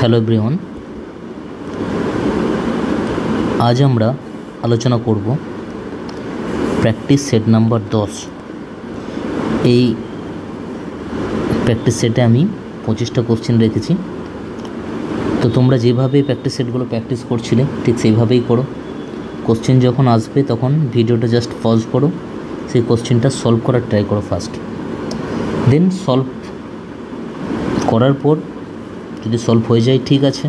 Hello everyone, আজ আমরা আলোচনা করব প্র্যাকটিস সেট নাম্বার 10। এই প্র্যাকটিস সেটে আমি 25টা কোশ্চেন রেখেছি। তো তোমরা যেভাবে প্র্যাকটিস সেটগুলো প্র্যাকটিস করছিলে ঠিক সেইভাবেই করো। কোশ্চেন যখন আসবে তখন ভিডিওটা জাস্ট পজ করো, সেই কোশ্চেনটা সলভ করার ট্রাই করো ফার্স্ট। দেন সলভ করার পর যদি সলভ হয়ে যায় ঠিক আছে,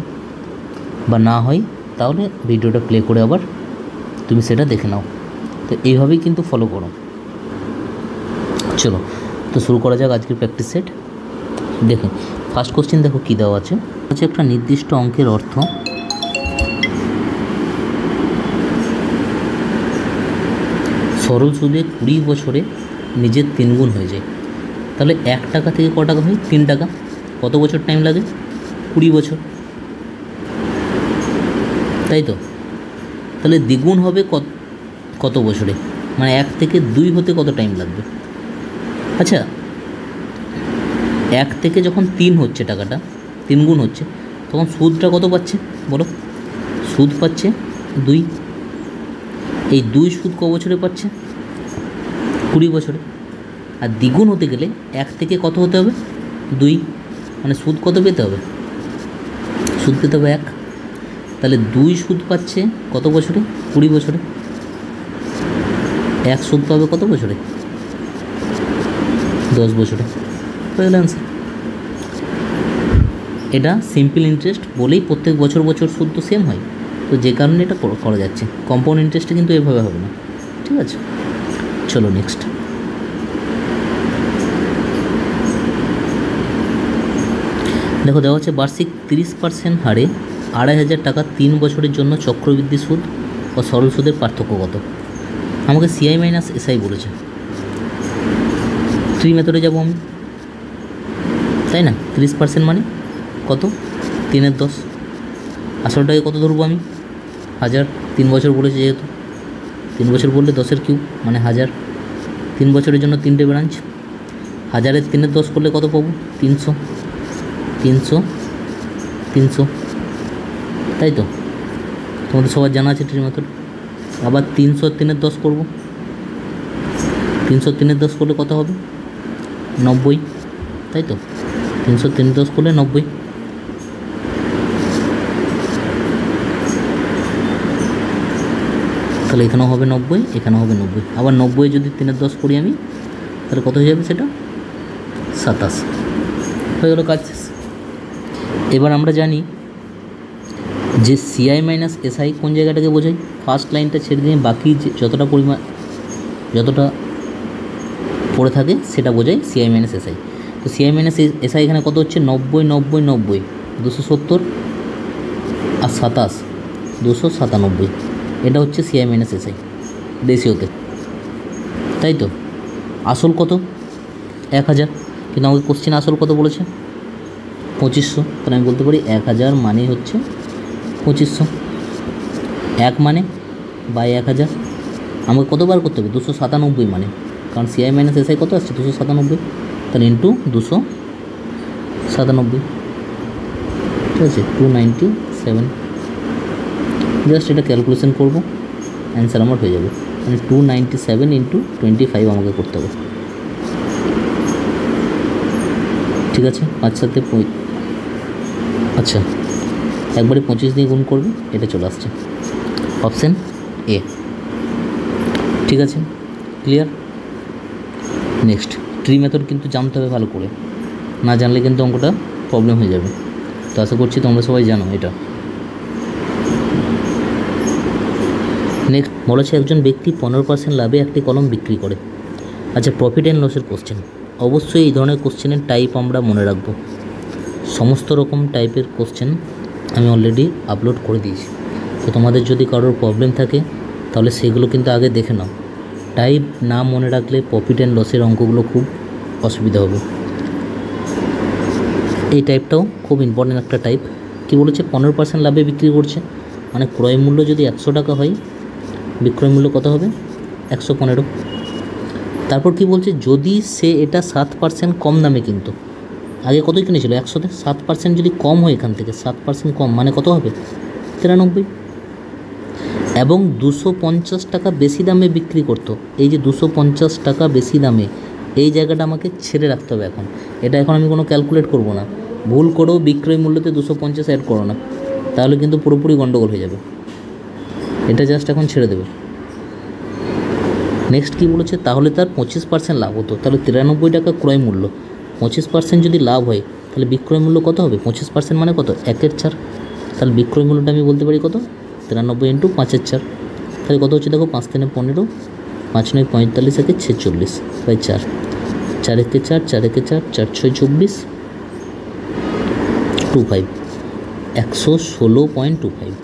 বা না হয় তাহলে ভিডিওটা প্লে করে আবার তুমি সেটা দেখে নাও। তো এইভাবেই কিন্তু ফলো করো। চলো তো শুরু করা যাক আজকের প্র্যাকটিস সেট। দেখো ফার্স্ট কোশ্চেন দেখো কী দেওয়া আছে। একটা নির্দিষ্ট অঙ্কের অর্থ সরল সুদে 20 বছরে নিজের 3 গুণ হয়ে যায়। তাহলে 1 টাকা থেকে ক টাকা হয়? 3 টাকা। কত বছর টাইম লাগে? 20 বছর, তাই তো? তাহলে দ্বিগুণ হবে কত বছরে, মানে 1 থেকে 2 হতে কত টাইম লাগবে? আচ্ছা, 1 থেকে যখন 3 হচ্ছে, টাকাটা 3 গুণ হচ্ছে, তখন সুদটা কত পাচ্ছে বলো? সুদ পাচ্ছে 2। এই 2 সুদ ক বছরে পাচ্ছে? 20 বছরে। আর দ্বিগুণ হতে গেলে 1 থেকে কত হতে হবে? 2, মানে সুদ কত পেতে হবে? সুদ পেতে হবে 1। তাহলে 2 সুদ পাচ্ছে কত বছরে? 20 বছরে। 1 সুদ পাবে কত বছরে? 10 বছরে। হয়ে গেল অ্যান্সার। এটা সিম্পল ইন্টারেস্ট বলেই প্রত্যেক বছর বছর সুদ তো সেম হয়, তো যে কারণে এটা করা যাচ্ছে। কম্পাউন্ড ইন্টারেস্টে কিন্তু এভাবে হবে না, ঠিক আছে? চলো নেক্সট। দেখো দেওয়া হচ্ছে বার্ষিক 30% হারে 2500 টাকা 3 বছরের জন্য চক্রবৃদ্ধি সুদ ও সরল সুদের পার্থক্য কত? আমাকে সিআই মাইনাস এসআই বলেছে। ট্রি মেথডে যাবো আমি, তাই না? 30% মানে কত? 3-এর 10। 18টাকে কত ধরবো আমি? 1000। 3 বছর বলেছে যেহেতু, 3 বছর বললে 10-এর কিউব মানে 1000। 3 বছরের জন্য 3টে ব্রাঞ্চ। 1000-এর 3-এর 10 করলে কত পাবো? 300। 300, তাই তো? তোমাদের সবার জানা আছে ট্রি মেথড। আবার 300-3-এর 10 করবো। 300-3-এর 10 করলে কত হবে? 90, তাই তো? 300-3-এর 10 করলে 90। তাহলে এখানেও হবে 90, এখানেও হবে 90। আবার 90 যদি 3-এর 10 করি আমি, তাহলে কত হয়ে যাবে সেটা? 27। হয়ে গেল কাজ। এবার আমরা জানি যে সিআই মাইনাস এসআই কোন জায়গাটাকে বোঝায়। ফার্স্ট লাইনটা ছেড়ে দিয়ে বাকি যতটা পড়ে থাকে সেটা বোঝায় সিআই মাইনাস এসআই। তো সিআই মাইনাস এসআই এখানে কত হচ্ছে? 90, 90, 90, 270 আর 27, 297। এটা হচ্ছে সিআই মাইনাস এসআই রেশিওতে, তাই তো? আসল কত? 1000। কিন্তু আমাকে কোশ্চেন আসল কত বলেছে? 2500। তাহলে আমি বলতে পারি 1000 মানে হচ্ছে 2500। 1 মানে বাই 1000 আমাকে কতবার করতে হবে? 297 মানে, কারণ সিআই মাইনাস এসআই কত আসছে? 297। তাহলে ইন্টু 297, ঠিক আছে? 297। জাস্ট এটা ক্যালকুলেশন করবো, অ্যান্সার আমার হয়ে যাবে। মানে 297 ইন্টু 25 আমাকে করতে হবে, ঠিক আছে? 5 সাথে আচ্ছা, একবারে 25 দিয়ে গুণ করবে, এটা চলে আসছে অপশান এ, ঠিক আছে? ক্লিয়ার? নেক্সট, ট্রি মেথড কিন্তু জানতে হবে ভালো করে, না জানলে কিন্তু অঙ্কটা প্রবলেম হয়ে যাবে। তো আশা করছি তোমরা সবাই জানো এটা। নেক্সট বলেছে একজন ব্যক্তি 15% লাভে একটি কলম বিক্রি করে। আচ্ছা, প্রফিট অ্যান্ড লসের কোশ্চেন। অবশ্যই এই ধরনের কোশ্চেনের টাইপ আমরা মনে রাখবো। সমস্ত রকম টাইপের কোশ্চেন আমি অলরেডি আপলোড করে দিয়েছি। তো তোমাদের যদি কারোর প্রবলেম থাকে তাহলে সেগুলো কিন্তু আগে দেখে নাও। টাইপ না মনে রাখলে প্রফিট অ্যান্ড লসের অঙ্কগুলো খুব অসুবিধা হবে। এই টাইপটাও খুব ইম্পর্টেন্ট একটা টাইপ। কি বলেছে? 15% লাভে বিক্রি করছে, মানে ক্রয় মূল্য যদি 100 টাকা হয়, বিক্রয় মূল্য কত হবে? 115। তারপর কি বলছে? যদি সে এটা 7% কম দামে কিনতো, আগে কতই কিনেছিল 100-তে, 7% যদি কম হয় এখান থেকে, 7% কম মানে কত হবে 93, এবং 250 টাকা বেশি দামে বিক্রি করতো। এই যে 250 টাকা বেশি দামে, এই জায়গাটা আমাকে ছেড়ে রাখতে হবে এখন। এটা এখন আমি কোনো ক্যালকুলেট করব না, ভুল করেও বিক্রয় মূল্যতে 250 অ্যাড করো না, তাহলে কিন্তু পুরোপুরি গণ্ডগোল হয়ে যাবে। এটা জাস্ট এখন ছেড়ে দেবে। নেক্সট কী বলেছে, তাহলে তার 25% লাভ হতো। তাহলে 93 টাকা ক্রয় মূল্য, 25% যদি লাভ হয় তাহলে বিক্রয় মূল্য কত হবে? 25% মানে কত? 1/4। তাহলে বিক্রয় মূল্যটা আমি বলতে পারি কত? 93 ইন্টু 5/4। তাহলে কত হচ্ছে দেখো, 5 3 15, 5 9 45, 1 46 বাই 4, 4 1 4, 4 1 4, 4 6 24, 25, 116.25।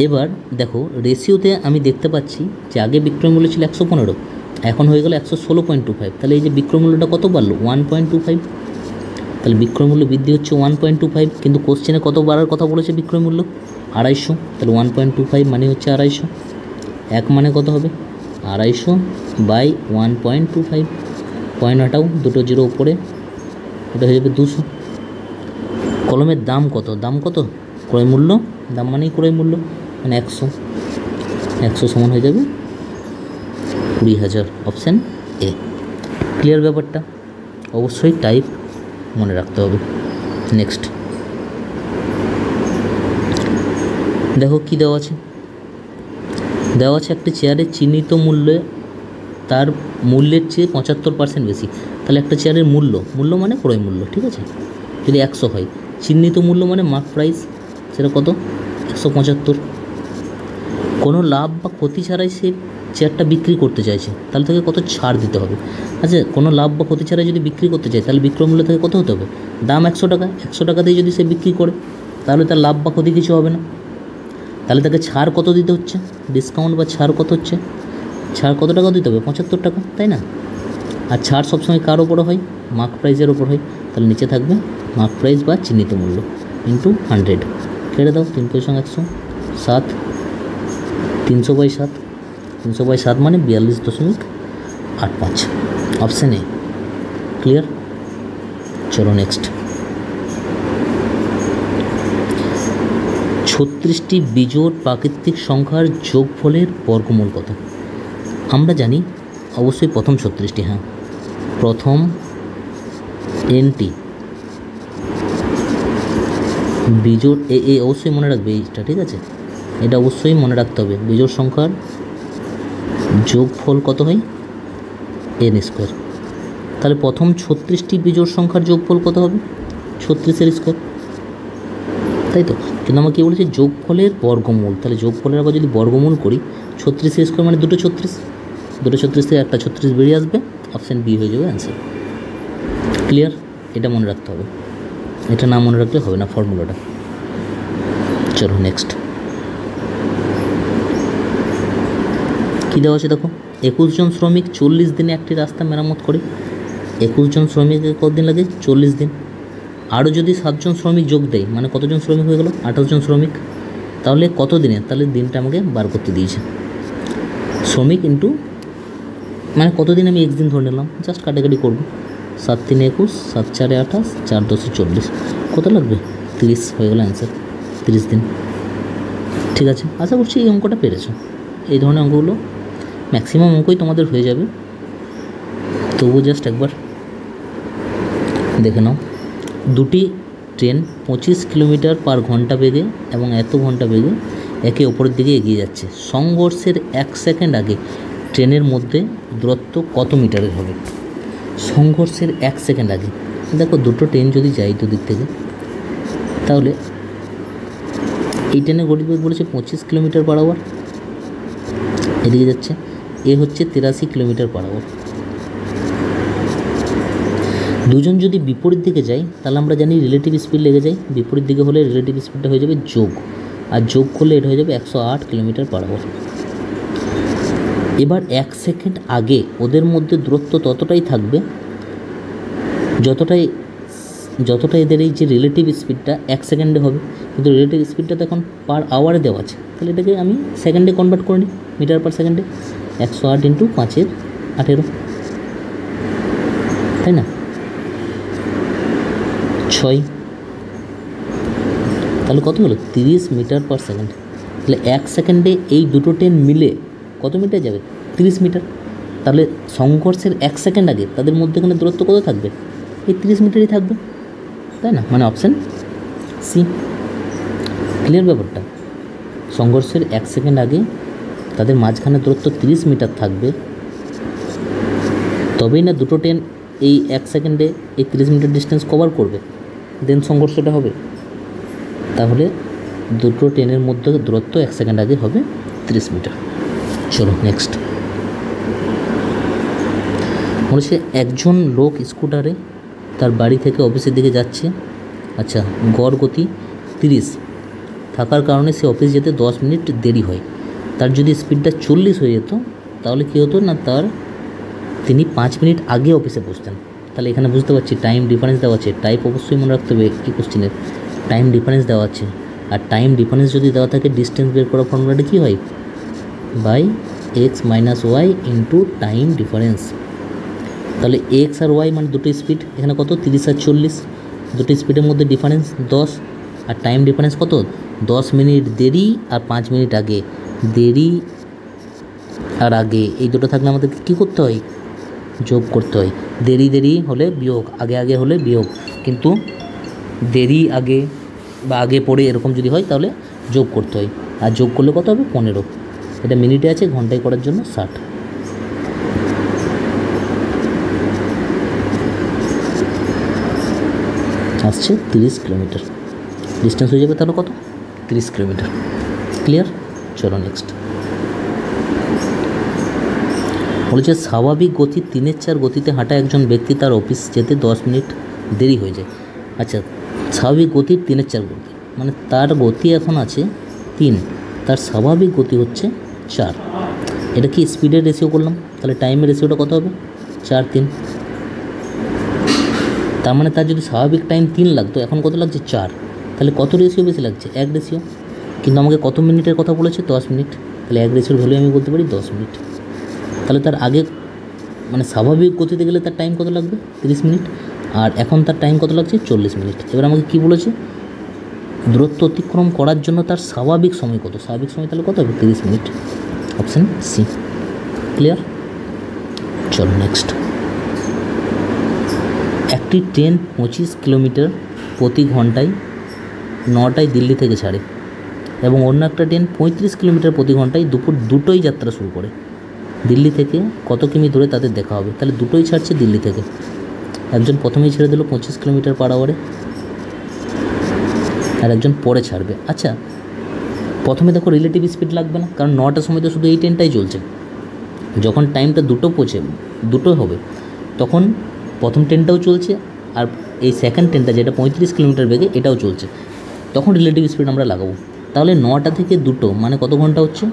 এবার দেখো রেশিওতে আমি দেখতে পাচ্ছি যে আগে বিক্রয় মূল্য ছিল 115, এখন হয়ে গেল 116.25। তাহলে এই যে বিক্রয় মূল্যটা কত বাড়লো? 1.25। তাহলে বিক্রয় মূল্য বৃদ্ধি হচ্ছে 1.25, কিন্তু কোশ্চেনে কত বাড়ার কথা বলেছে বিক্রয় মূল্য? 250। তাহলে 1.25 মানে হচ্ছে 250, এক মানে কত হবে? 250 বাই 1.25, পয়েন্ট হাটাও, দুটো জিরো উপরে, এটা হয়ে যাবে 200। কলমের দাম কত? দাম কত? ক্রয় মূল্য, দাম মানেই ক্রয় মূল্য, মানে 100, 100 সমান হয়ে যাবে 20,000, অপশান এ। ক্লিয়ার ব্যাপারটা? অবশ্যই টাইপ মনে রাখতে হবে। নেক্সট দেখো কি দেওয়া আছে, দেওয়া আছে একটা চেয়ারের চিহ্নিত মূল্যে তার মূল্যের চেয়ে 75% বেশি। তাহলে একটা চেয়ারের মূল্য, মূল্য মানে ক্রয় মূল্য, ঠিক আছে, যদি 100 হয়, চিহ্নিত মূল্য মানে মার্ক প্রাইস, সেটা কত? 175। কোনো লাভ বা ক্ষতি ছাড়াই সে চেয়ারটা বিক্রি করতে চাইছে, তাহলে তাকে কত ছাড় দিতে হবে? আচ্ছা, কোনো লাভ বা ক্ষতি ছাড়াই যদি বিক্রি করতে চায় তাহলে বিক্রয় মূল্য থেকে কত হতে হবে? দাম 100 টাকা, 100 টাকাতেই যদি সে বিক্রি করে তাহলে তার লাভ বা ক্ষতি কিছু হবে না। তাহলে তাকে ছাড় কত দিতে হচ্ছে? ডিসকাউন্ট বা ছাড় কত হচ্ছে? ছাড় কত টাকা দিতে হবে? 75 টাকা, তাই না? আর ছাড় সবসময় কার ওপরে হয়? মার্ক প্রাইসের ওপর হয়। তাহলে নিচে থাকবে মার্ক প্রাইস বা চিহ্নিত মূল্য ইন্টু 100, কেটে দাও, 3 পয়সা 100, 7, 300 বাই 7, 300 বাই 7 মানে 42.85, অপশান এ। ক্লিয়ার? চলো নেক্সট। 36টি বিজোড় প্রাকৃতিক সংখ্যার যোগফলের বর্গমূল কত? আমরা জানি অবশ্যই প্রথম 36টি, হ্যাঁ প্রথম এনটি বিজোড়, এ অবশ্যই মনে রাখবে এইটা, ঠিক আছে, এটা অবশ্যই মনে রাখতে হবে। বিজোড় সংখ্যার যোগফল কত হয়? N square. তাহলে প্রথম 36টি বিজোড় সংখ্যার যোগফল কত হবে? 36-এর স্কোয়ার, তাই তো। কিন্তু আমার কী বলেছে? যোগফলের বর্গমূল। তাহলে যোগফলের আবার যদি বর্গমূল করি, 36-এর স্কোয়ার মানে দুটো 36, দুটো 36 থেকে একটা 36 বেরিয়ে আসবে, অপশান বি হয়ে যাবে অ্যান্সার। ক্লিয়ার? এটা মনে রাখতে হবে, এটা না মনে রাখলে হবে না ফর্মুলাটা। চলো নেক্সট কী দেওয়া আছে দেখো, 21 জন শ্রমিক 40 দিনে একটি রাস্তা মেরামত করে। 21 জন শ্রমিকের কতদিন লাগে? 40 দিন। আরও যদি 7 জন শ্রমিক যোগ দেয় মানে কতজন শ্রমিক হয়ে গেল? 28 জন শ্রমিক। তাহলে কত দিনে? তাহলে দিনটা আমাকে বার করতে দিয়েছে। শ্রমিক ইন্টু মানে কতদিন, আমি x দিন ধরে নিলাম, জাস্ট কাটাকাটি করবো। 7 3 21, 7 4 28, 4 10 40, কত লাগবে? 30 হয়ে গেল অ্যান্সার, 30 দিন। ঠিক আছে, আশা করছি এই অঙ্কটা পেরেছো। এই ধরনের অঙ্কগুলো ম্যাক্সিমাম অঙ্কই তোমাদের হয়ে যাবে, তবুও জাস্ট একবার দেখে নাও। দুটি ট্রেন 25 কিলোমিটার পার ঘন্টা বেগে এবং এত ঘন্টা বেগে একে অপরের দিকে এগিয়ে যাচ্ছে। সংঘর্ষের 1 সেকেন্ড আগে ট্রেনের মধ্যে দূরত্ব কত মিটারের হবে? সংঘর্ষের 1 সেকেন্ড আগে, দেখো দুটো ট্রেন যদি যায় দুদিক থেকে, তাহলে এই ট্রেনের গতিবেগ বলেছে 25 কিলোমিটার পার আওয়ার, এদিকে যাচ্ছে, এ হচ্ছে 83 কিলোমিটার পার আওয়ার। দুজন যদি বিপরীত দিকে যায় তাহলে আমরা জানি রিলেটিভ স্পিড লেগে যায়, বিপরীত দিকে হলে রিলেটিভ স্পিডটা হয়ে যাবে যোগ, আর যোগ করলে এটা হয়ে যাবে 108 কিলোমিটার পার আওয়ার। এবার 1 সেকেন্ড আগে ওদের মধ্যে দূরত্ব ততটাই থাকবে যতটাই এদের এই যে রিলেটিভ স্পিডটা 1 সেকেন্ডে হবে, কিন্তু রিলেটিভ স্পিডটা তো এখন পার আওয়ারে দেওয়া আছে, তাহলে এটাকে আমি সেকেন্ডে কনভার্ট করে নিই, মিটার পার সেকেন্ডে। 108 ইন্টু 5 এর 18, তাই না? 6, তাহলে কত হলো 30 মিটার পার সেকেন্ড। তাহলে 1 সেকেন্ডে এই দুটো ট্রেন মিলে কত মিটার যাবে? 30 মিটার। তাহলে সংঘর্ষের 1 সেকেন্ড আগে তাদের মধ্যেখানে দূরত্ব কত থাকবে? এই 30 মিটারই থাকবে, তাই না? মানে অপশান সি। ক্লিয়ার ব্যাপারটা? সংঘর্ষের 1 সেকেন্ড আগে তাদের মাঝখানে দূরত্ব 30 মিটার থাকবে, তবেই না দুটো ট্রেন এই 1 সেকেন্ডে এই 30 মিটার ডিস্টেন্স কভার করবে, দেন সংঘর্ষটা হবে। তাহলে দুটো ট্রেনের মধ্যে দূরত্ব 1 সেকেন্ড আগে হবে 30 মিটার। চলো নেক্সট। বলেছে একজন লোক স্কুটারে তার বাড়ি থেকে অফিসের দিকে যাচ্ছে। আচ্ছা, গড় গতি 30 থাকার কারণে সে অফিস যেতে 10 মিনিট দেরি হয়। তার যদি স্পিডটা 40 হয়ে যেত তাহলে কী হতো না, তিনি 5 মিনিট আগে অফিসে পৌঁছতেন। তাহলে এখানে বুঝতে পারছি টাইম ডিফারেন্স দেওয়া আছে। টাইপ অবশ্যই মনে রাখতে হবে এই কোশ্চেনের, টাইম ডিফারেন্স দেওয়া আছে। আর টাইম ডিফারেন্স যদি দেওয়া থাকে ডিস্টেন্স বের করার ফর্মুলাটা কী হয়? By x minus y into time difference. তাহলে এক্স আর ওয়াই মানে দুটো স্পিড, এখানে কত 30 আর 40, দুটো স্পিডের মধ্যে ডিফারেন্স 10, আর টাইম ডিফারেন্স কত 10 মিনিট দেরি আর 5 মিনিট আগে। দেরি আর আগে এই দুটো থাকলে আমাদেরকে কী করতে হয়? যোগ করতে হয়। দেরি হলে বিয়োগ, আগে হলে বিয়োগ, কিন্তু দেরি আগে বা আগে পড়ে এরকম যদি হয় তাহলে যোগ করতে হয়। আর যোগ করলে কত হবে? 15। এটা মিনিটে আছে, ঘন্টায় করার জন্য 60। আসছে 30 কিলোমিটার ডিস্টেন্স হয়ে যাবে, তাহলে কত? 30 কিলোমিটার। ক্লিয়ার? চলো নেক্সট। বলেছে স্বাভাবিক গতি 3/4 গতিতে হাঁটা একজন ব্যক্তি তার অফিস যেতে 10 মিনিট দেরি হয়ে যায়। আচ্ছা, স্বাভাবিক গতি 3/4 গতি মানে তার গতি এখন আছে 3, তার স্বাভাবিক গতি হচ্ছে 4। এটা কি স্পিডের রেশিও করলাম, তাহলে টাইমের রেশিওটা কত হবে? 4/3। তার মানে তার যদি স্বাভাবিক টাইম 3 লাগতো, এখন কত লাগছে? 4। তাহলে কত রেশিও বেশি লাগছে? 1 রেশিও। কিন্তু আমাকে কত মিনিটের কথা বলেছে? 10 মিনিট। তাহলে 1 রেশিওর ভ্যালু আমি বলতে পারি 10 মিনিট। তাহলে তার আগে মানে স্বাভাবিক গতিতে গেলে তার টাইম কত লাগবে? 30 মিনিট। আর এখন তার টাইম কত লাগছে? 40 মিনিট। এবার আমাকে কী বলেছে? দূরত্ব অতিক্রম করার জন্য তার স্বাভাবিক সময় কত? স্বাভাবিক সময় তাহলে কত হবে? 30 মিনিট। Option C. ক্লিয়ার? চলো নেক্সট। একটি ট্রেন 25 কিলোমিটার প্রতি ঘন্টায় 9টায় দিল্লি থেকে ছাড়ে এবং অন্য একটা ট্রেন 35 কিলোমিটার প্রতি ঘন্টায় দুপুর 2টোয় যাত্রা শুরু করে। দিল্লি থেকে কত কিমি দূরে তাদের দেখা হবে? তাহলে দুটোই ছাড়ছে দিল্লি থেকে। একজন প্রথমেই ছেড়ে দিল 25 কিলোমিটার পার আওয়ারে, আর একজন পরে ছাড়বে। আচ্ছা, প্রথমে দেখো রিলেটিভ স্পিড লাগবে না, কারণ 9টার সময় তো শুধু এই ট্রেনটাই চলছে। যখন টাইমটা 2 হবে তখন প্রথম ট্রেনটাও চলছে, আর এই সেকেন্ড ট্রেনটা যেটা 35 কিলোমিটার বেগে এটাও চলছে, তখন রিলেটিভ স্পিড আমরা লাগাবো। তাহলে 9টা থেকে 2 মানে কত ঘন্টা হচ্ছে?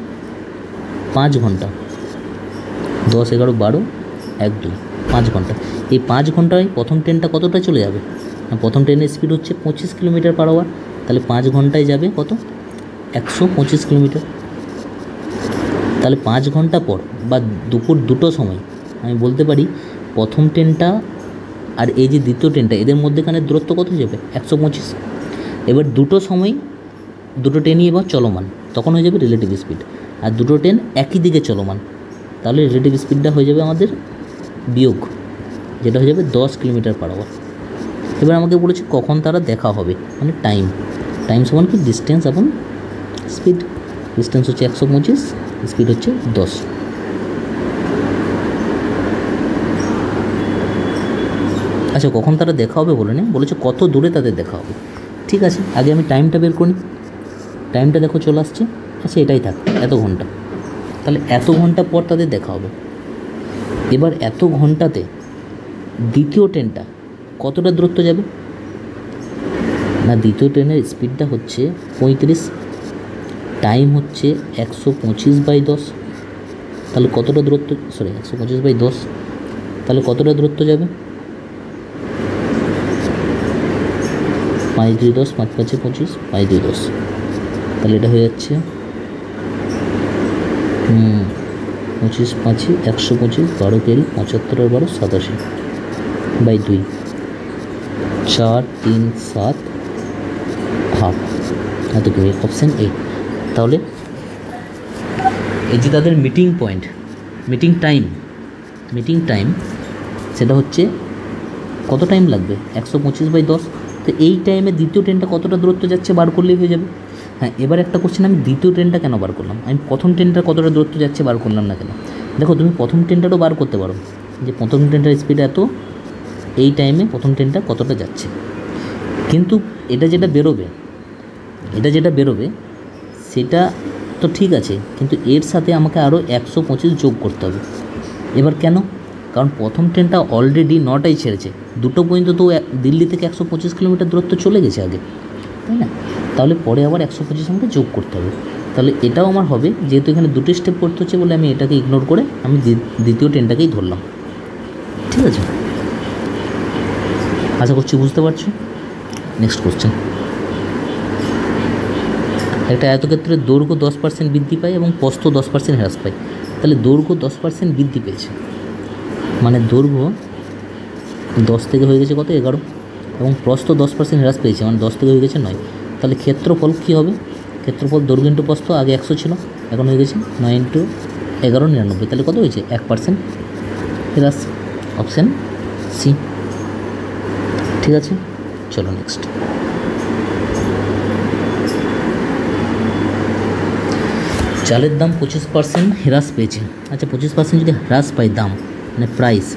5 ঘন্টা। 10, 11, 12, 1, 2, 5 ঘন্টা। এই 5 ঘন্টায় প্রথম ট্রেনটা কতটা চলে যাবে? প্রথম ট্রেনের স্পিড হচ্ছে 25 কিলোমিটার পার আওয়ার, তাহলে 5 ঘন্টায় যাবে কত? 125 কিলোমিটার। তাহলে 5 ঘন্টা পর বা দুপুর 2টোর সময় আমি বলতে পারি প্রথম ট্রেনটা আর এই যে দ্বিতীয় ট্রেনটা এদের মধ্যেখানে দূরত্ব কত হয়ে যাবে? 125। এবার 2টোর সময় দুটো ট্রেনই এবার চলমান, তখন হয়ে যাবে রিলেটিভ স্পিড। আর দুটো ট্রেন একই দিকে চলমান, তাহলে রিলেটিভ স্পিডটা হয়ে যাবে আমাদের বিয়োগ, যেটা হয়ে যাবে 10 কিলোমিটার পার আওয়ার। এবার আমাকে বলেছে কখন তারা দেখা হবে, মানে টাইম সমান কি? ডিস্টেন্স এবং স্পিড। ডিস্টেন্স হচ্ছে 125, স্পিড হচ্ছে 10। আচ্ছা, কখন তারা দেখা হবে বলে নেই, বলেছে কত দূরে তাদের দেখা হবে। ঠিক আছে, আগে আমি টাইমটা বের করি। টাইমটা দেখো চলে আসছে। আচ্ছা, এটাই থাক, এত ঘন্টা। তাহলে এত ঘন্টা পর তাদের দেখা হবে। এবার এত ঘন্টাতে দ্বিতীয় ট্রেনটা কতটা দূরত্ব যাবে? না, দ্বিতীয় ট্রেনের স্পিডটা হচ্ছে 35, টাইম হচ্ছে 125/10। তাহলে কতটা দূরত্ব? 125/10। তাহলে কতটা দূরত্ব যাবে? 5 2 10, 5 5 25, 5 2 10। তাহলে এটা হয়ে যাচ্ছে 25 5 125, 12 কেরি 75 আর 12 87/2। 4 3 7 হাফ, এত কি অপশান এ। তাহলে এই যে তাদের মিটিং পয়েন্ট, মিটিং টাইম সেটা হচ্ছে কত টাইম লাগবে 125/10। তো এই টাইমে দ্বিতীয় ট্রেনটা কতটা দূরত্ব যাচ্ছে বার করলেই হয়ে যাবে। হ্যাঁ, এবার একটা কোশ্চেন, আমি দ্বিতীয় ট্রেনটা কেন বার করলাম, আমি প্রথম ট্রেনটা কতটা দূরত্ব যাচ্ছে বার করলাম না কেন? দেখো তুমি প্রথম ট্রেনটারও বার করতে পারো যে প্রথম ট্রেনটার স্পিড এত, এই টাইমে প্রথম ট্রেনটা কতটা যাচ্ছে, কিন্তু এটা যেটা বেরোবে সেটা তো ঠিক আছে, কিন্তু এর সাথে আমাকে আরও 125 যোগ করতে হবে। এবার কেন? কারণ প্রথম ট্রেনটা অলরেডি 9টায় ছেড়েছে, 2টো পর্যন্ত তো দিল্লি থেকে 125 কিলোমিটার দূরত্ব চলে গেছে আগে, তাই না? তাহলে পরে আবার 125 আমাকে যোগ করতে হবে। তাহলে এটাও আমার হবে, যেহেতু এখানে 2টি স্টেপ করতে হচ্ছে বলে আমি এটাকে ইগনোর করে আমি দ্বিতীয় ট্রেনটাকেই ধরলাম। ঠিক আছে, আশা করছি বুঝতে পারছো। নেক্সট কোশ্চেন, একটা আয়তক্ষেত্রের দৈর্ঘ্য 10% বৃদ্ধি পায় এবং প্রস্থ 10% হ্রাস পায়। তাহলে দৈর্ঘ্য 10% বৃদ্ধি পেয়েছে, মানে দৈর্ঘ্য 10 থেকে হয়ে গেছে কত 11, এবং প্রস্থ 10% হ্রাস পেয়েছে, মানে 10 থেকে হয়ে গেছে 9। তাহলে ক্ষেত্রফল কী হবে? ক্ষেত্রফল দৈর্ঘ্য ইন্টু প্রস্থ, আগে 100 ছিল, এখন হয়ে গেছে 9 × 11 99। তাহলে কত হয়েছে 1% হ্রাস, অপশান সি। ঠিক আছে, চলো নেক্সট। চালের দাম 25% হ্রাস পেয়েছে। আচ্ছা, 25% যদি হ্রাস পায় দাম, মানে প্রাইস,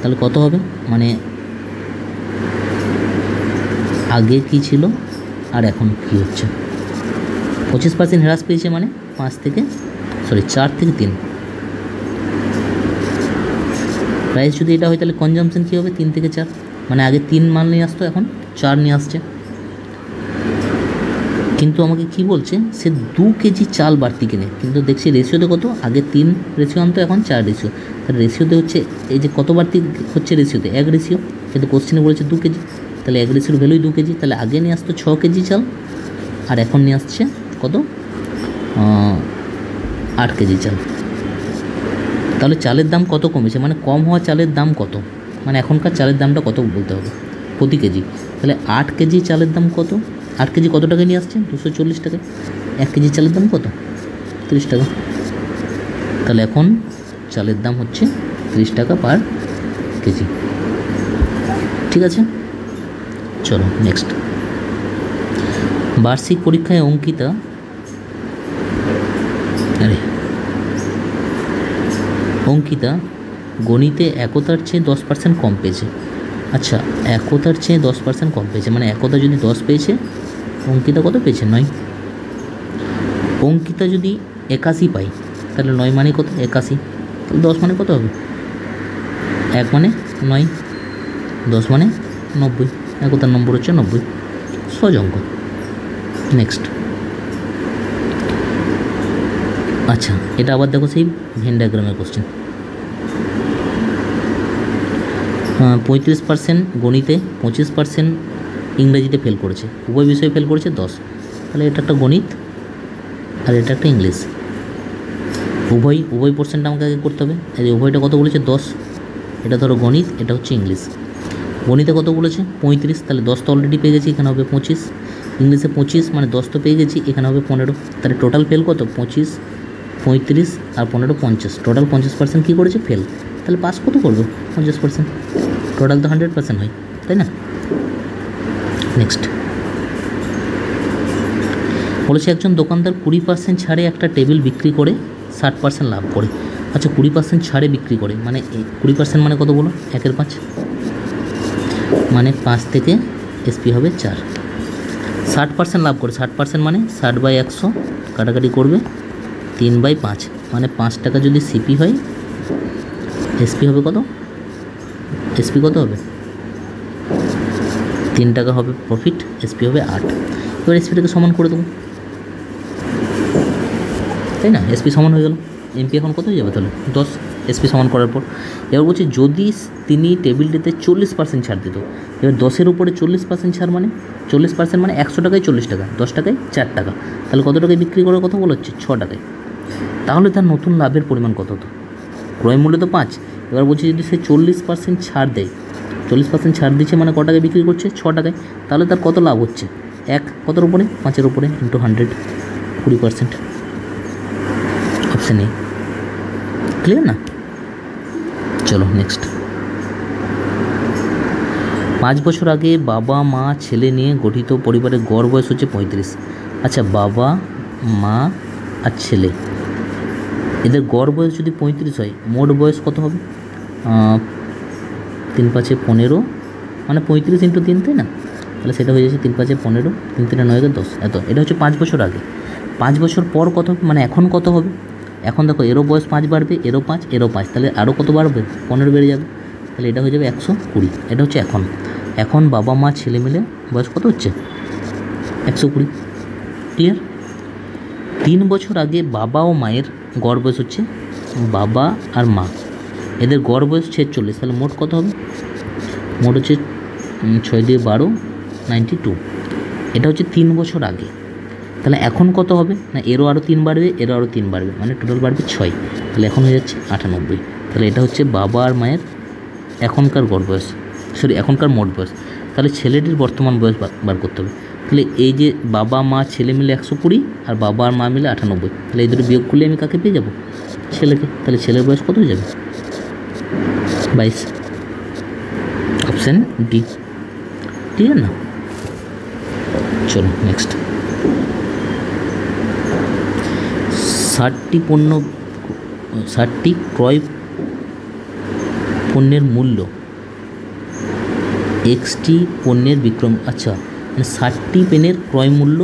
তাহলে কত হবে? মানে আগে কি ছিল আর এখন কি হচ্ছে? 25% হ্রাস পেয়েছে মানে 4 থেকে 3। প্রাইস যদি এটা হয় তাহলে কনজামশন কী হবে? 3 থেকে 4, মানে আগে 3 মাল নিয়ে আসতো, এখন 4 নিয়ে আসছে। কিন্তু আমাকে কি বলছে, সে 2 কেজি চাল বাড়তি কিনে, কিন্তু দেখছি রেশিওতে কত, আগে 3 রেশিও আনতো, এখন 4 রেশিও। তাহলে রেশিওতে হচ্ছে এই যে কত বাড়তি হচ্ছে রেশিওতে 1 রেশিও, কিন্তু কোশ্চেনে বলেছে 2 কেজি, তাহলে 1 রেশিওর ভ্যালুই 2 কেজি। তাহলে আগে নিয়ে আসতো 6 কেজি চাল, আর এখন নিয়ে আসছে কত 8 কেজি চাল। তাহলে চালের দাম কত কমেছে, মানে কম হওয়া চালের দাম কত, মানে এখনকার চালের দামটা কত বলতে হবে প্রতি কেজি। তাহলে 8 কেজি চালের দাম কত, 8 কেজি কত টাকায় নিয়ে আসছে? 240 টাকায়। 1 কেজি চালের দাম কত? 30 টাকা। তাহলে এখন চালের দাম হচ্ছে 30 টাকা পার কেজি। ঠিক আছে, চলো নেক্সট। বার্ষিক পরীক্ষায় অঙ্কিতা গণিতে একতার চেয়ে 10% কম পেয়েছে। আচ্ছা, একতার চেয়ে 10% কম পেয়েছে, মানে একতা যদি 10 পেয়েছে, অঙ্কিতা কত পেয়েছে? 9। অঙ্কিতা যদি 81 পাই, তাহলে 9 মানে কত? 81। তাহলে 10 মানে কত হবে? 1 মানে 9, 10 মানে 90। একতার নম্বর হচ্ছে 90, সহজ অঙ্ক। নেক্সট। আচ্ছা, এটা আবার দেখো সেই ভেন ডায়াগ্রামের কোশ্চেন। 35% গণিতে, 25% ইংরেজিতে ফেল করেছে, উভয় বিষয়ে ফেল করেছে 10। তাহলে এটা একটা গণিত আর এটা একটা ইংলিশ, উভয় পার্সেন্ট আমাকে আগে করতে হবে। এই যে উভয়টা কত বলেছে? 10। এটা ধরো গণিত, এটা হচ্ছে ইংলিশ। গণিতে কত বলেছে? 35, তাহলে 10 তো অলরেডি পেয়ে গেছি, এখানে হবে 25। ইংলিশে 25, মানে 10 তো পেয়ে গেছি, এখানে হবে 15। তাহলে টোটাল ফেল কত? 25, 35 আর 15, 50। টোটাল 50% কী করেছে? ফেল। তাহলে পাস কত করবে? 50%। টোটাল তো 100% হয়, তাই না? নেক্সট বলেছে, একজন দোকানদার 20% ছাড়ে একটা টেবিল বিক্রি করে 60% লাভ করে। আচ্ছা, 20% ছাড়ে বিক্রি করে, মানে 20% মানে কত বলো? 1/5, মানে 5 থেকে এসপি হবে 4। 60% লাভ করে, 60% মানে 60/100 কাটাকাটি করবে 3/5, মানে 5 টাকা যদি সিপি হয়, এসপি হবে কত? এসপি কত হবে? 3 টাকা হবে প্রফিট, এসপি হবে 8। এবার এসপিটাকে সমান করে দেবো, তাই না? এসপি সমান হয়ে গেল, এমপি এখন কত হয়ে যাবে? তাহলে 10। এসপি সমান করার পর এবার বলছি, যদি তিনি টেবিলটিতে 40% ছাড় দিত, এবার 10-এর উপরে 40% ছাড়, মানে 40% মানে 100 টাকায় 40 টাকা, 10 টাকায় 4 টাকা। তাহলে কত টাকায় বিক্রি করার কথা বলা হচ্ছে? 6 টাকায়। তাহলে তার নতুন লাভের পরিমাণ কত হতো? ক্রয় মূল্য তো 5। এবার বলছি যদি সে 40% ছাড় দেয়, 40% ছাড় দিচ্ছে মানে ক টাকায় বিক্রি করছে? 6 টাকায়। তাহলে তার কত লাভ হচ্ছে? কতর উপরে? 5-এর উপরে ইন্টু 100, 20%। Option A. ক্লিয়ার না? চলো নেক্সট। 5 বছর আগে বাবা মা ছেলে নিয়ে গঠিত পরিবারের গড় বয়স হচ্ছে 35। আচ্ছা, বাবা মা আর ছেলে, এদের গড় বয়স যদি 35 হয়, মোট বয়স কত হবে? 3 × 5 = 15, মানে 35 × 3, তাই না? তাহলে সেটা হয়ে যাচ্ছে 3 × 5 = 15, 3 × 3 = 9, 10। এত। এটা হচ্ছে 5 বছর আগে। 5 বছর পর কত হবে, মানে এখন কত হবে? এখন দেখো, এরও বয়স 5 বাড়বে, এরও 5, এরও 5, তাহলে আরও কত বাড়বে? 15 বেড়ে যাবে। তাহলে এটা হয়ে যাবে 120। এটা হচ্ছে এখন। এখন বাবা মা ছেলে মিলে বয়স কত হচ্ছে? 120। ক্লিয়ার? 3 বছর আগে বাবা ও মায়ের গড় বয়স হচ্ছে, বাবা আর মা এদের গড় বয়স 46। তাহলে মোট কত হবে? মোট হচ্ছে 6 দিয়ে 12, 92। এটা হচ্ছে 3 বছর আগে। তাহলে এখন কত হবে? না, এরও আরও 3 বাড়বে, এরও আরও 3 বাড়বে, মানে টোটাল বাড়বে 6। তাহলে এখন হয়ে যাচ্ছে 98। তাহলে এটা হচ্ছে বাবা আর মায়ের এখনকার গড় বয়স, এখনকার মোট বয়স। তাহলে ছেলেটির বর্তমান বয়স বার করতে হবে। তাহলে এই যে বাবা মা ছেলে মিলে 120 আর বাবা আর মা মিলে 98, তাহলে এই দুটো বিয়োগ করলে আমি কাকে পেয়ে যাব? ছেলেকে। তাহলে ছেলের বয়স কত হয়ে যাবে? 22। Option D. ক্লিয়ার না? চলো নেক্সট। 60টি ক্রয় পণ্যের মূল্য এক্সটি পণ্যের বিক্রয়, আচ্ছা, মানে 60টি পেনের ক্রয় মূল্য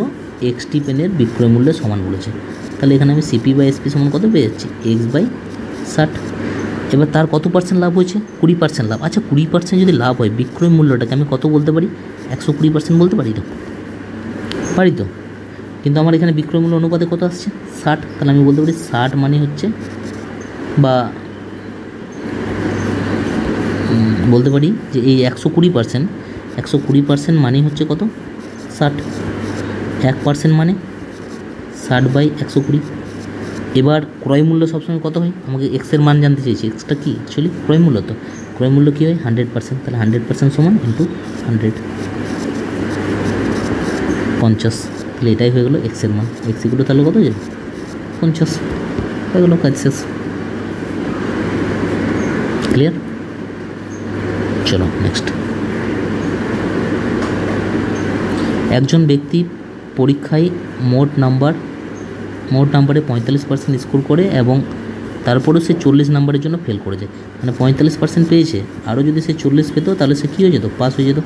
এক্সটি পেনের বিক্রয় মূল্যের সমান বলেছে। তাহলে এখানে আমি CP/SP সমান কত পেয়ে যাচ্ছি? X/60। এবার তার কত পার্সেন্ট লাভ হয়েছে? 20% লাভ। আচ্ছা, 20% যদি লাভ হয়, বিক্রয় মূল্যটাকে আমি কত বলতে পারি? 120% বলতে পারি তো? পারি তো? কিন্তু আমার এখানে বিক্রয় মূল্য অনুপাতে কত আসছে? 60। তাহলে আমি বলতে পারি 60 মানে হচ্ছে, বা বলতে পারি যে এই 120% মানে হচ্ছে কত? 60। 1% মানে 60/120। এবার ক্রয় মূল্য সবসময় কত হয়? আমাকে এক্সের মান জানতে চেয়েছি। এক্সটা কি? অ্যাকচুয়ালি ক্রয় মূল্য। তো ক্রয় মূল্য কী হয়? 100%। তাহলে 100% সমান ইন্টু 100, 50। তাহলে এটাই হয়ে গেলো এক্সের মান। এক্সগুলো তাহলে কত যাবে? 50। হয়ে গেলো, কাজ শেষ। ক্লিয়ার? চলো নেক্সট। একজন ব্যক্তি পরীক্ষায় মোট নাম্বারে 45% স্কোর করে এবং তারপরেও সে 40 নাম্বারের জন্য ফেল করে যায়। মানে 45% পেয়েছে, আরও যদি সে 40 পেত তাহলে সে কী হয়ে যেত? পাস হয়ে যেত।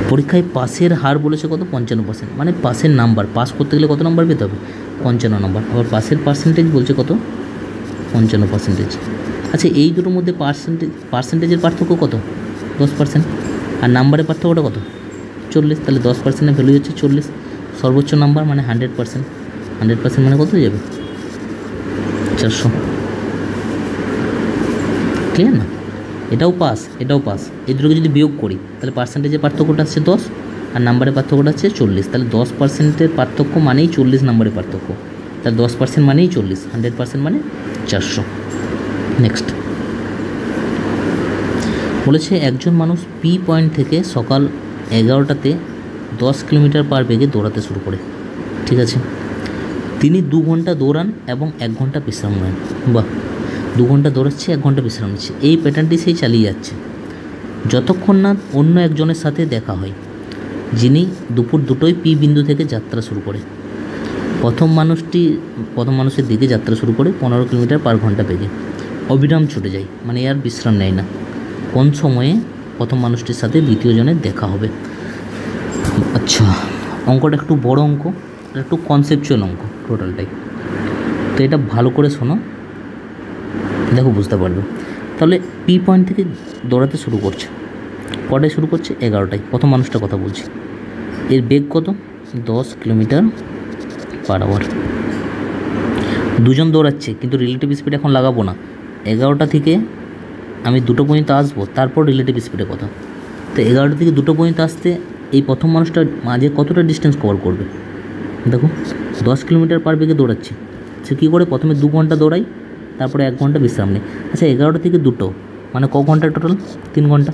পরীক্ষায় পাসের হার বলেছে কত? 55%। মানে পাসের নাম্বার, পাস করতে গেলে কত নাম্বার পেতে হবে? 55 নাম্বার। আবার পাসের পার্সেন্টেজ বলছে কত? 55%। আচ্ছা, এই দুটোর মধ্যে পার্সেন্টেজের পার্থক্য কত? 10%। আর নাম্বারের পার্থক্যটা কত? 40। তাহলে 10%-এর ভ্যালু হচ্ছে 40। সর্বোচ্চ নাম্বার মানে 100%। 100% মানে কত হয়ে যাবে? 400। ক্লিয়ার না? এটাও পাস, এটাও পাস। এই দুটোকে যদি বিয়োগ করি তাহলে পার্সেন্টেজের পার্থক্যটা আসছে 10 আর নাম্বারের পার্থক্যটা হচ্ছে 40। তাহলে 10%-এর পার্থক্য মানেই 40 নাম্বারের পার্থক্য। তাহলে 10% মানেই 40, 100% মানে 400। নেক্সট বলেছে একজন মানুষ পি পয়েন্ট থেকে সকাল 11টাতে 10 কিলোমিটার পার বেগে দৌড়াতে শুরু করে। ঠিক আছে, তিনি 2 ঘন্টা দৌড়ান এবং 1 ঘন্টা বিশ্রাম নেন। বাহ, 2 ঘন্টা দৌড়াচ্ছে, 1 ঘন্টা বিশ্রাম নিচ্ছে। এই প্যাটার্নটি সেই চালিয়ে যাচ্ছে যতক্ষণ না অন্য একজনের সাথে দেখা হয়, যিনি দুপুর 2টোয় পি বিন্দু থেকে যাত্রা শুরু করে। প্রথম মানুষের দিকে যাত্রা শুরু করে 15 কিলোমিটার পার ঘন্টা বেগে অবিরাম ছুটে যায়, মানে আর বিশ্রাম নেয় না। কোন সময়ে প্রথম মানুষটির সাথে দ্বিতীয় জনের দেখা হবে? আচ্ছা, অঙ্কটা একটু বড় অঙ্ক, একটু কনসেপচুয়াল অঙ্ক টোটালটাই। তো এটা ভালো করে শোনো, দেখো বুঝতে পারবে। তাহলে পি পয়েন্ট থেকে দৌড়াতে শুরু করছে, কটায় শুরু করছে? 11টায়। প্রথম মানুষটার কথা বলছি। এর বেগ কত? 10 কিলোমিটার পার আওয়ার। দুজন দৌড়াচ্ছে, কিন্তু রিলেটিভ স্পিড এখন লাগাবো না। 11টা থেকে আমি 2টো পর্যন্ত আসবো, তারপর রিলেটিভ স্পিডের কথা। তো 11টা থেকে 2টো পর্যন্ত আসতে এই প্রথম মানুষটা মাঝে কতটা ডিস্টেন্স কভার করবে? দেখো, 10 কিলোমিটার পার বেগে দৌড়াচ্ছে। সে কী করে? প্রথমে 2 ঘন্টা দৌড়াই, তারপরে 1 ঘন্টা বিশ্রাম নেই। আচ্ছা, 11টা থেকে 2টো মানে ক ঘন্টা টোটাল? 3 ঘন্টা।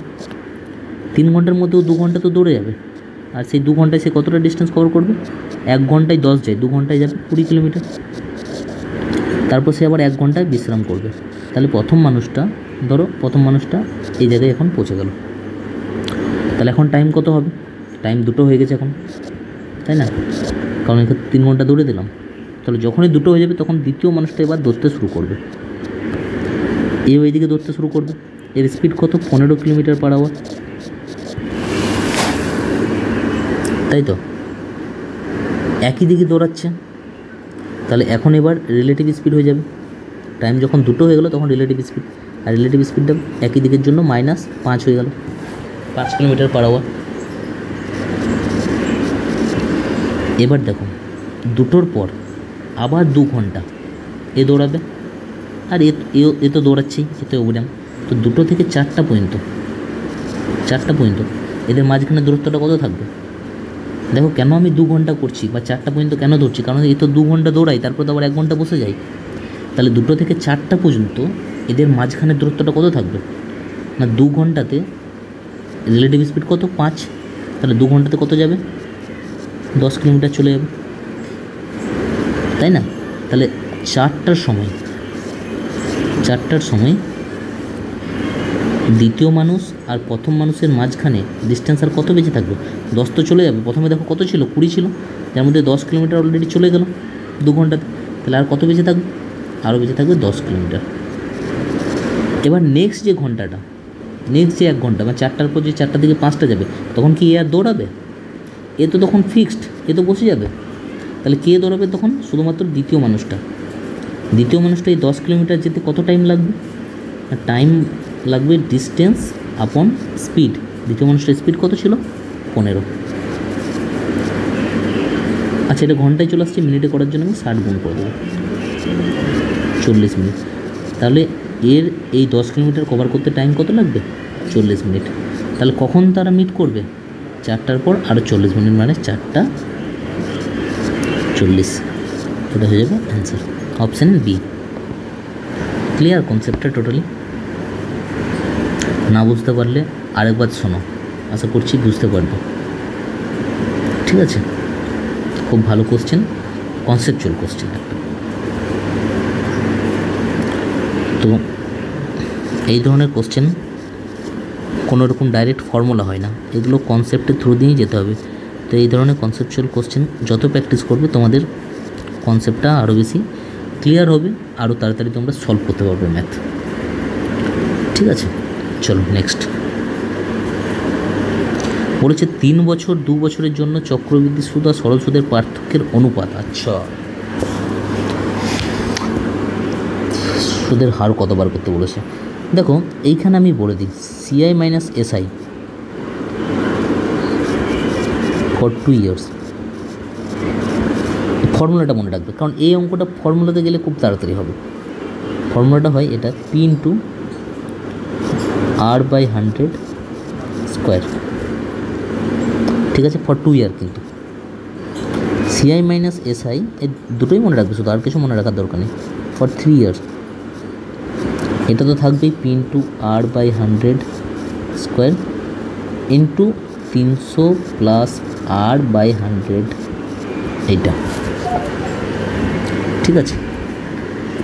3 ঘন্টার মধ্যেও 2 ঘন্টা তো দৌড়ে যাবে, আর সেই 2 ঘন্টায় সে কতটা ডিস্টেন্স কভার করবে? 1 ঘন্টায় 10 যায়, 2 ঘন্টায় যাবে 20 কিলোমিটার। তারপর সে আবার 1 ঘন্টায় বিশ্রাম করবে। তাহলে প্রথম মানুষটা এই জায়গায় এখন পৌঁছে গেল। তাহলে এখন টাইম কত হবে? টাইম 2 হয়ে গেছে এখন, তাই না? কারণ এখানে 3 ঘন্টা দৌড়ে দিলাম। তাহলে যখনই 2 হয়ে যাবে তখন দ্বিতীয় মানুষটা এবার দৌড়তে শুরু করবে। এইদিকে দৌড়তে শুরু করবে। এর স্পিড কত? 15 কিলোমিটার পার আওয়ার, তাই তো? একই দিকে দৌড়াচ্ছে। তাহলে এখন এবার রিলেটিভ স্পিড হয়ে যাবে। টাইম যখন 2 হয়ে গেল তখন রিলেটিভ স্পিড, আর রিলেটিভ স্পিডটা একই দিকের জন্য -5 হয়ে গেল, 5 কিলোমিটার পার আওয়ার। এবার দেখো 2টোর পর আবার 2 ঘন্টা এ দৌড়াবে, আর এ তো দৌড়াচ্ছেই, এ তো অবিরাম। তো 2 থেকে 4টা পর্যন্ত এদের মাঝখানে দূরত্বটা কত থাকবে? দেখো কেন আমি 2 ঘন্টা করছি বা 4টা পর্যন্ত কেন দৌড়ছি? কারণ এ তো 2 ঘন্টা দৌড়াই, তারপর তো আবার 1 ঘন্টা বসে যাই। তাহলে 2 থেকে 4টা পর্যন্ত এদের মাঝখানে দূরত্বটা কত থাকবে না? 2 ঘন্টাতে রিলেটিভ স্পিড কত? 5। তাহলে 2 ঘন্টাতে কত যাবে? 10 কিলোমিটার চলে যাবে, তাই না? তাহলে 4টার সময় দ্বিতীয় মানুষ আর প্রথম মানুষের মাঝখানে ডিস্টেন্স আর কত বেঁচে থাকবে? 10 তো চলে যাবে। প্রথমে দেখো কত ছিল? 20 ছিল, যার মধ্যে 10 কিলোমিটার অলরেডি চলে গেল 2 ঘন্টাতে। তাহলে আর কত বেঁচে থাকবে? আরও বেঁচে থাকবে 10 কিলোমিটার। এবার নেক্সট যে 1 ঘন্টা, মানে 4টার পর যে 4টা থেকে 5টা যাবে, তখন কি এ আর দৌড়াবে? এ তো তখন ফিক্সড, এ তো বসে যাবে। তাহলে কে দৌড়াবে তখন? শুধুমাত্র দ্বিতীয় মানুষটা এই 10 কিলোমিটার যেতে কত টাইম লাগবে? টাইম লাগবে ডিস্টেন্স আপন স্পিড। দ্বিতীয় মানুষটার স্পিড কত ছিল? 15। আচ্ছা, এটা ঘন্টায় চলে আসছে, মিনিটে করার জন্য আমি 60 গুণ করে দেবো, 40 মিনিট। তাহলে এর এই 10 কিলোমিটার কভার করতে টাইম কত লাগবে? 40 মিনিট। তাহলে কখন তারা মিট করবে? 4টার পর আরও 40 মিনিট, মানে 4টা 40। এটা হয়ে যাবে অ্যান্সার, অপশান বি। ক্লিয়ার কনসেপ্টটা টোটালি? না বুঝতে পারলে আরেকবার শোনো, আশা করছি বুঝতে পারবে। ঠিক আছে, খুব ভালো কোশ্চেন, কনসেপচুয়াল কোশ্চেন একটা। তো এই ধরনের কোশ্চেন কোনো রকম ডাইরেক্ট ফর্মুলা হয় না, এগুলো কনসেপ্টের থ্রু দিয়েই যেতে হবে। তো এই ধরনের কনসেপচুয়াল কোশ্চেন যত প্র্যাকটিস করবে তোমাদের কনসেপ্টটা আরও বেশি ক্লিয়ার হবে, আরও তাড়াতাড়ি তোমরা সলভ করতে পারবে ম্যাথ। ঠিক আছে, চলো নেক্সট। বলেছে 3 বছর 2 বছরের জন্য চক্রবৃদ্ধি সুদ আর সরল সুদের পার্থক্যের অনুপাত। আচ্ছা, সুদের হার কতবার করতে বলেছে? দেখো এইখানে আমি বলে দিই, CI minus SI for 2 years. ফর্মুলাটা মনে রাখবে, কারণ এই অঙ্কটা ফর্মুলাতে গেলে খুব তাড়াতাড়ি হবে। ফর্মুলাটা হয় এটা P ইন্টু R/100 স্কোয়ার। ঠিক আছে, ফর 2 ইয়ার। কিন্তু CI মাইনাস SI এই দুটোই মনে রাখবে, শুধু আর কিছু মনে রাখার দরকার নেই। ফর 3 ইয়ার্স এটা তো থাকবেই P into R/100 square into 300 plus R/100 এইটা। ঠিক আছে,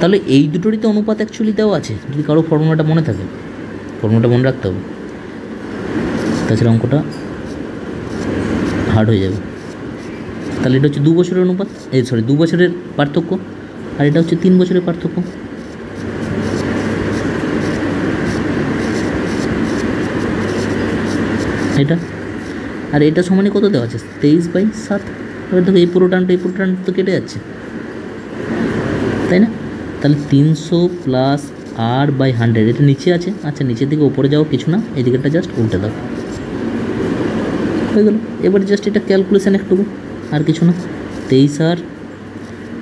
তাহলে এই দুটোরই তো অনুপাত অ্যাকচুয়ালি দেওয়া আছে। যদি কারো ফর্মুলাটা মনে থাকে, ফর্মুলাটা মনে রাখতে হবে, তাছাড়া অঙ্কটা হার্ড হয়ে যাবে। তাহলে এটা হচ্ছে 2 বছরের অনুপাত, 2 বছরের পার্থক্য, আর এটা হচ্ছে 3 বছরের পার্থক্য। এটা আর এটা সমানে কত দেওয়া আছে? 23/7। এবার দেখো এই পুরো টানটা তো কেটে যাচ্ছে, তাই না? তাহলে 300 প্লাস R/100, এটা নিচে আছে। আচ্ছা, নিচের দিকে উপরে যাও, কিছু না, এই দিকেটা জাস্ট উল্টে দাও, হয়ে গেল। এবার জাস্ট এটা ক্যালকুলেশান একটু, আর কিছু না। 23R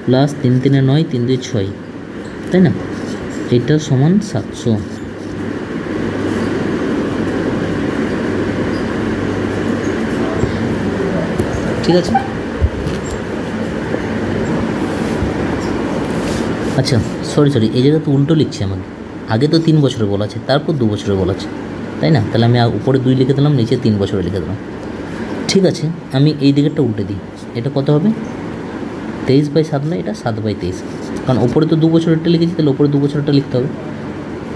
প্লাস 3 3 9, 3 2 6, তাই না? এটা সমান 700। ঠিক আছে, আচ্ছা সরি এই জায়গা তো উল্টো লিখছি আমাকে। আগে তো 3 বছরে বলা আছে, তারপর 2 বছরে বলা আছে, তাই না? তাহলে আমি উপরে 2 লিখে দিলাম, নিচে 3 বছরে লিখে দিলাম। ঠিক আছে, আমি এই দিকেরটা উল্টে দিই। এটা কত হবে? 23/7 নয়, এটা 7/23, কারণ ওপরে তো 2 বছরেরটা লিখেছি, তাহলে ওপরে 2 বছরেরটা লিখতে হবে।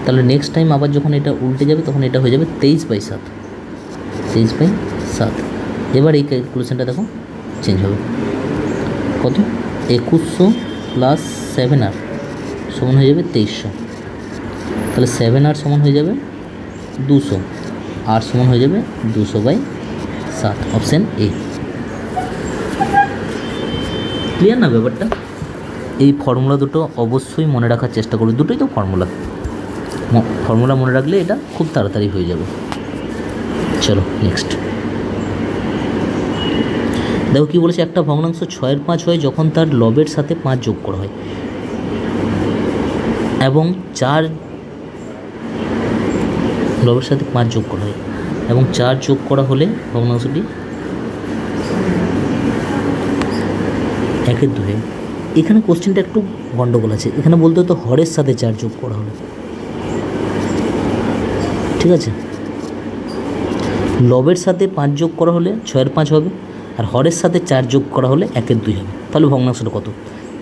তাহলে নেক্সট টাইম আবার যখন এটা উল্টে যাবে তখন এটা হয়ে যাবে 23/7, 23/7। এবার এই ক্যালকুলেশনটা দেখো চেঞ্জ হবে। কত? 2100 প্লাস 7R সমান হয়ে যাবে 2300। তাহলে 7R সমান হয়ে যাবে 200, আর সমান হয়ে যাবে 200/7, অপশান এ। ক্লিয়ার না ব্যাপারটা? এই ফর্মুলা দুটো অবশ্যই মনে রাখার চেষ্টা করবে, দুটোই তো ফর্মুলা মনে রাখলে এটা খুব তাড়াতাড়ি হয়ে যাবে। চলো নেক্সট দেখো কী বলেছে। একটা ভগ্নাংশ 6/5 হয় যখন তার লবের সাথে 5 যোগ করা হয় এবং 4 লবের সাথে 5 যোগ করা হয় এবং 4 যোগ করা হলে ভগ্নাংশটি 1/2। এখানে কোশ্চেনটা একটু গণ্ডগোল আছে, এখানে বলতে হতো হরের সাথে 4 যোগ করা হলে, ঠিক আছে? লবের সাথে 5 যোগ করা হলে 6/5 হবে, আর হরের সাথে 4 যোগ করা হলে 1/2 হবে। তাহলে ভগ্নাংশটা কত?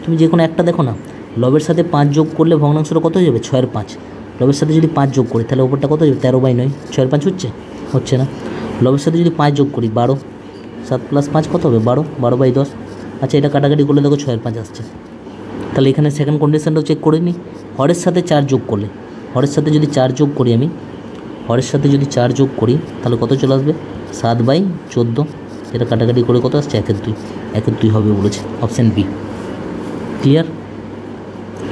তুমি যে কোনো একটা দেখো না, লবের সাথে 5 যোগ করলে ভগ্নাংশটা কত হয়ে যাবে? 6/5। লবের সাথে যদি 5 যোগ করি তাহলে ওপরটা কত হয়ে যাবে? 13/9। 6/5 হচ্ছে না। লবের সাথে যদি 5 যোগ করি 12, 7 + 5 কত হবে? 12, 12/10। আচ্ছা, এটা কাটাকাটি করলে দেখো 6/5 আসছে। তাহলে এখানে সেকেন্ড কন্ডিশনটাও চেক করে নিই। হরের সাথে 4 যোগ করলে, হরের সাথে যদি 4 যোগ করি আমি, হরের সাথে যদি 4 যোগ করি তাহলে কত চলে আসবে? 7/14। এটা কাটাকাটি করে কত আসছে? 1/2। 1/2 হবে বলেছে, অপশান বি। ক্লিয়ার?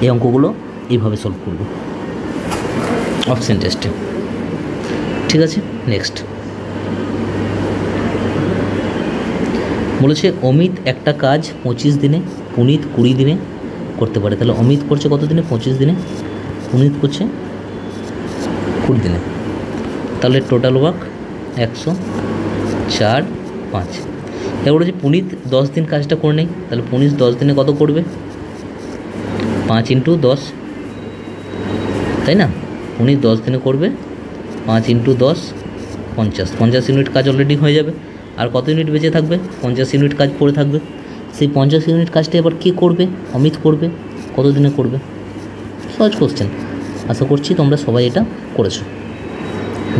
এই অঙ্কগুলো এইভাবে সলভ করব অপশান টেস্টে। ঠিক আছে, নেক্সট বলেছে অমিত একটা কাজ 25 দিনে, পুনিত 20 দিনে করতে পারে। তাহলে অমিত করছে কত দিনে? 25 দিনে। পুনিত করছে 20 দিনে। তাহলে টোটাল ওয়ার্ক 104/5। এবার বলেছে পুনিত 10 দিন কাজটা করে নেই। তাহলে পুনিত 10 দিনে কত করবে? 5 × 10, তাই না? পুনিত 10 দিনে করবে 5 × 10 50। 50 ইউনিট কাজ অলরেডি হয়ে যাবে। আর কত ইউনিট বেঁচে থাকবে? 50 ইউনিট কাজ পড়ে থাকবে। সেই 50 ইউনিট কাজটা এবার কে করবে? অমিত করবে। কত দিনে করবে? সহজ কোশ্চেন, আশা করছি তোমরা সবাই এটা করেছো।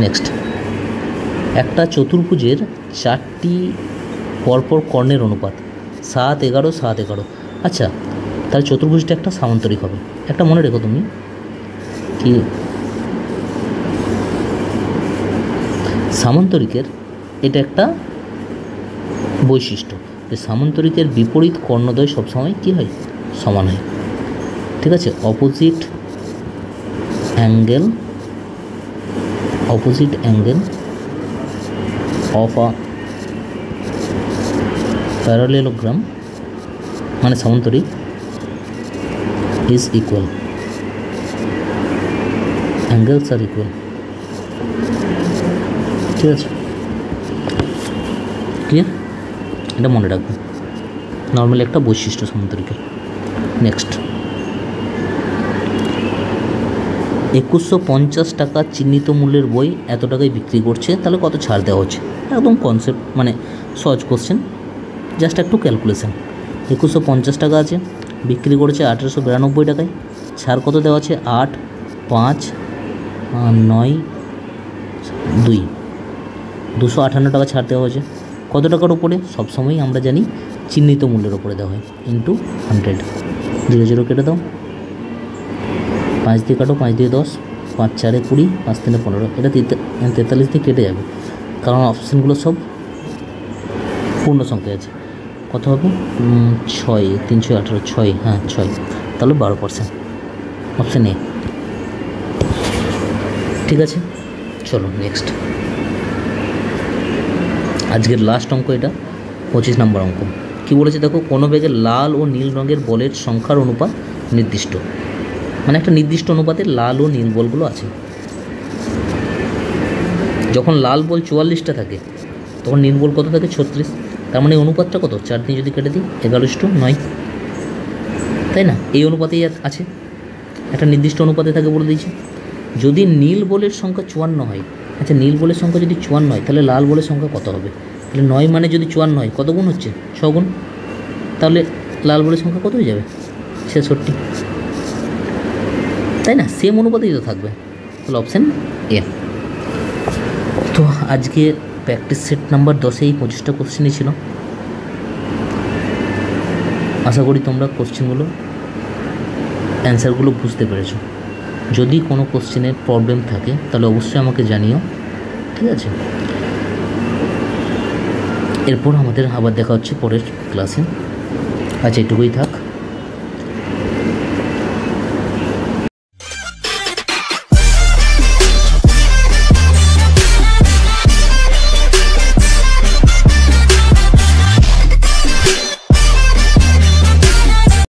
নেক্সট, একটা চতুর্ভুজের 4টি পরপর কর্ণের অনুপাত 7, 11, 7, 11। আচ্ছা, তাহলে চতুর্ভুজটা একটা সামান্তরিক হবে। একটা মনে রেখো তুমি, কি সামান্তরিকের এটা একটা বৈশিষ্ট্য যে সামান্তরিকের বিপরীত কর্ণদ্বয় সবসময় কী হয়? সমান হয়। ঠিক আছে, opposite angle of a parallelogram মানে সামান্তরিক ইজ ইকুয়াল, অ্যাঙ্গেলস আর ইকুয়াল। ঠিক আছে, ক্লিয়ার? এটা মনে রাখবে, নর্মালি একটা বৈশিষ্ট্য সামান্তরিকের। নেক্সট, 2150 টাকা চিহ্নিত মূল্যের বই এত টাকায় বিক্রি করছে, তাহলে কত ছাড় দেওয়া হচ্ছে? একদম কনসেপ্ট, মানে সহজ কোশ্চেন, জাস্ট একটু ক্যালকুলেশন। 2150 টাকা আছে, বিক্রি করেছে 1892 টাকায়, ছাড় কত দেওয়া আছে? 8, 5, 9, 2, 258 টাকা ছাড় দেওয়া হয়েছে। কত টাকার উপরে? সবসময়ই আমরা জানি চিহ্নিত মূল্যের উপরে দেওয়া হয়, ইন্টু 100। 0 0 কেটে দাও, 5 দিয়ে কাটো, 5 দিয়ে 10, 5 4 20, 5 3 15। এটা 43 দিয়ে কেটে যাবে, কারণ অপশানগুলো সব পূর্ণ সংখ্যায় আছে। কত হবে? 6, 3 6 18, 6, হ্যাঁ 6, তাহলে 12%, অপশান এ। ঠিক আছে, চলো নেক্সট। আজকের লাস্ট অঙ্ক এটা, 25 নম্বর অঙ্ক। কী বলেছে দেখো, কোনো বেগে লাল ও নীল রঙের বলের সংখ্যার অনুপাত নির্দিষ্ট, মানে একটা নির্দিষ্ট অনুপাতে লাল ও নীল বলগুলো আছে। যখন লাল বল 44টা থাকে তখন নীল বল কত থাকে? 36। তার মানে অনুপাতটা কত? 4 দিয়ে যদি কেটে দিই 11:9, তাই না? এই অনুপাতেই আছে, একটা নির্দিষ্ট অনুপাতে থাকে বলে দিয়েছি। যদি নীল বলের সংখ্যা 54 হয়, আচ্ছা নীল বলের সংখ্যা যদি 54 হয় তাহলে লাল বলের সংখ্যা কত হবে? তাহলে 9 মানে যদি 54 হয় কত গুণ হচ্ছে? 6 গুণ। তাহলে লাল বলের সংখ্যা কত হয়ে যাবে? 66, তাই না? সেম অনুপাতেই তো থাকবে। তাহলে অপশান এ। তো আজকে প্র্যাকটিস সেট নাম্বার 10-এ এই 25টা কোশ্চেনই ছিল। আশা করি তোমরা কোশ্চেনগুলো অ্যান্সারগুলো বুঝতে পেরেছো। যদি কোনো কোশ্চেনের প্রবলেম থাকে তাহলে অবশ্যই আমাকে জানিও, ঠিক আছে? এরপর আমাদের আবার দেখা হচ্ছে পরের ক্লাসে। আচ্ছা এটুকুই থাক।